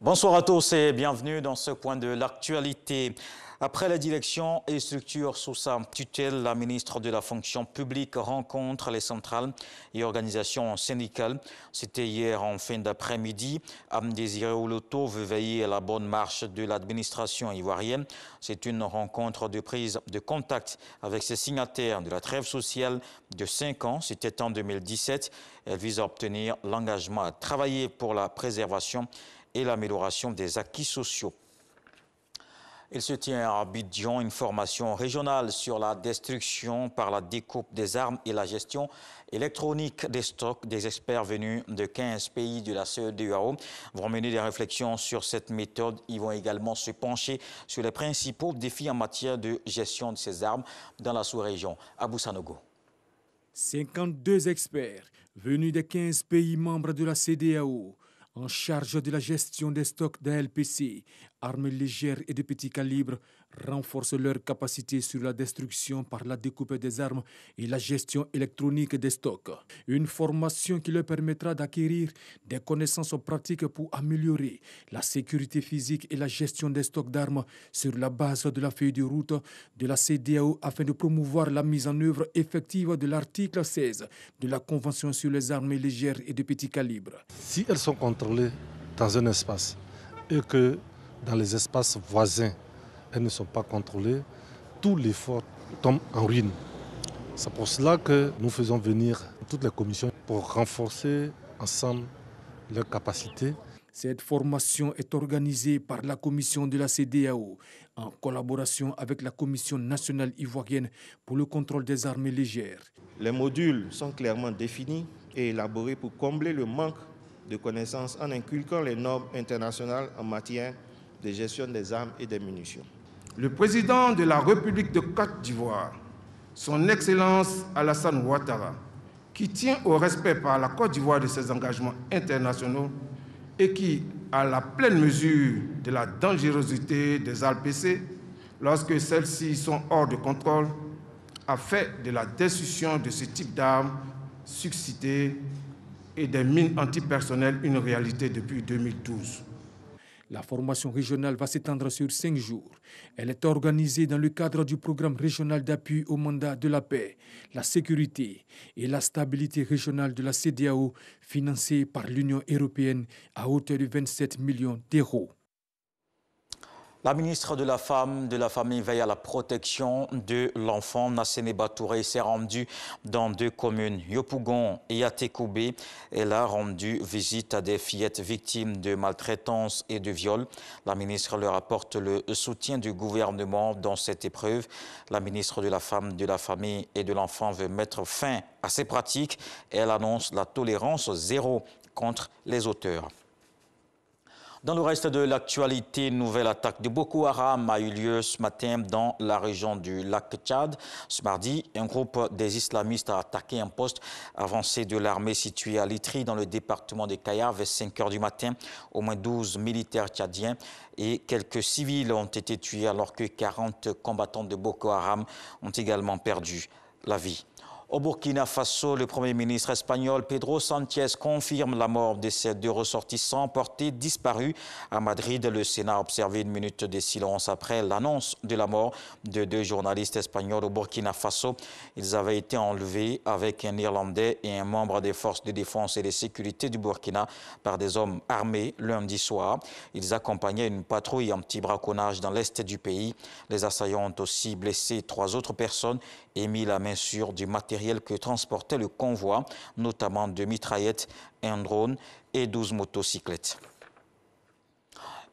Bonsoir à tous et bienvenue dans ce point de l'actualité. Après la direction et structure sous sa tutelle, la ministre de la fonction publique rencontre les centrales et organisations syndicales. C'était hier en fin d'après-midi. Amdésiré Oloto veut veiller à la bonne marche de l'administration ivoirienne. C'est une rencontre de prise de contact avec ses signataires de la trêve sociale de 5 ans. C'était en 2017. Elle vise à obtenir l'engagement à travailler pour la préservation et l'amélioration des acquis sociaux. Il se tient à Abidjan une formation régionale sur la destruction par la découpe des armes et la gestion électronique des stocks. Des experts venus de 15 pays de la CEDEAO vont mener des réflexions sur cette méthode. Ils vont également se pencher sur les principaux défis en matière de gestion de ces armes dans la sous-région. Abou Sanogo. 52 experts venus de 15 pays membres de la CEDEAO en charge de la gestion des stocks d'ALPC, armes légères et de petit calibre, renforcent leur capacité sur la destruction par la découpe des armes et la gestion électronique des stocks. Une formation qui leur permettra d'acquérir des connaissances pratiques pour améliorer la sécurité physique et la gestion des stocks d'armes sur la base de la feuille de route de la CEDEAO afin de promouvoir la mise en œuvre effective de l'article 16 de la Convention sur les armes légères et de petit calibre. Si elles sont contrôlées dans un espace et que dans les espaces voisins, elles ne sont pas contrôlées, tout l'effort tombe en ruine. C'est pour cela que nous faisons venir toutes les commissions pour renforcer ensemble leurs capacités. Cette formation est organisée par la commission de la CEDEAO en collaboration avec la Commission nationale ivoirienne pour le contrôle des armes légères. Les modules sont clairement définis et élaborés pour combler le manque de connaissances en inculquant les normes internationales en matière de gestion des armes et des munitions. Le président de la République de Côte d'Ivoire, son Excellence Alassane Ouattara, qui tient au respect par la Côte d'Ivoire de ses engagements internationaux et qui, à la pleine mesure de la dangerosité des ALPC, lorsque celles-ci sont hors de contrôle, a fait de la destruction de ce type d'armes suscitées et des mines antipersonnelles une réalité depuis 2012. La formation régionale va s'étendre sur 5 jours. Elle est organisée dans le cadre du programme régional d'appui au mandat de la paix, la sécurité et la stabilité régionale de la CEDEAO, financée par l'Union européenne à hauteur de 27 millions d'euros. La ministre de la Femme, de la Famille veille à la protection de l'enfant. Nassene Batouré s'est rendue dans 2 communes, Yopougon et Yatekoubé. Elle a rendu visite à des fillettes victimes de maltraitance et de viol. La ministre leur apporte le soutien du gouvernement dans cette épreuve. La ministre de la Femme, de la Famille et de l'Enfant veut mettre fin à ces pratiques. Elle annonce la tolérance zéro contre les auteurs. Dans le reste de l'actualité, une nouvelle attaque de Boko Haram a eu lieu ce matin dans la région du lac Tchad. Ce mardi, un groupe des islamistes a attaqué un poste avancé de l'armée situé à Litri dans le département de Kayar vers 5 h du matin. Au moins 12 militaires tchadiens et quelques civils ont été tués alors que 40 combattants de Boko Haram ont également perdu la vie. Au Burkina Faso, le Premier ministre espagnol Pedro Sánchez confirme la mort de ces 2 ressortissants portés disparus à Madrid. Le Sénat a observé une minute de silence après l'annonce de la mort de 2 journalistes espagnols au Burkina Faso. Ils avaient été enlevés avec un Irlandais et un membre des forces de défense et de sécurité du Burkina par des hommes armés lundi soir. Ils accompagnaient une patrouille anti-braconnage dans l'est du pays. Les assaillants ont aussi blessé 3 autres personnes et mis la main sur du matériel que transportait le convoi, notamment de mitraillettes, un drone et 12 motocyclettes.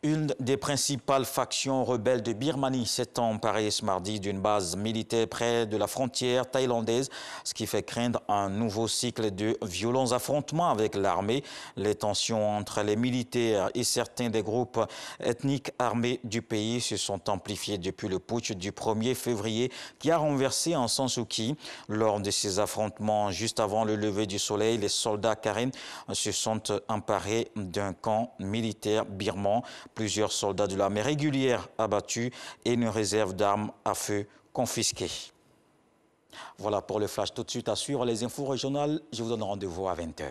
Une des principales factions rebelles de Birmanie s'est emparée ce mardi d'une base militaire près de la frontière thaïlandaise, ce qui fait craindre un nouveau cycle de violents affrontements avec l'armée. Les tensions entre les militaires et certains des groupes ethniques armés du pays se sont amplifiées depuis le putsch du 1er février qui a renversé Aung San Suu Kyi. Lors de ces affrontements, juste avant le lever du soleil, les soldats Karen se sont emparés d'un camp militaire birman. Plusieurs soldats de l'armée régulière abattus et une réserve d'armes à feu confisquée. Voilà pour le flash. Tout de suite à suivre les infos régionales. Je vous donne rendez-vous à 20 h.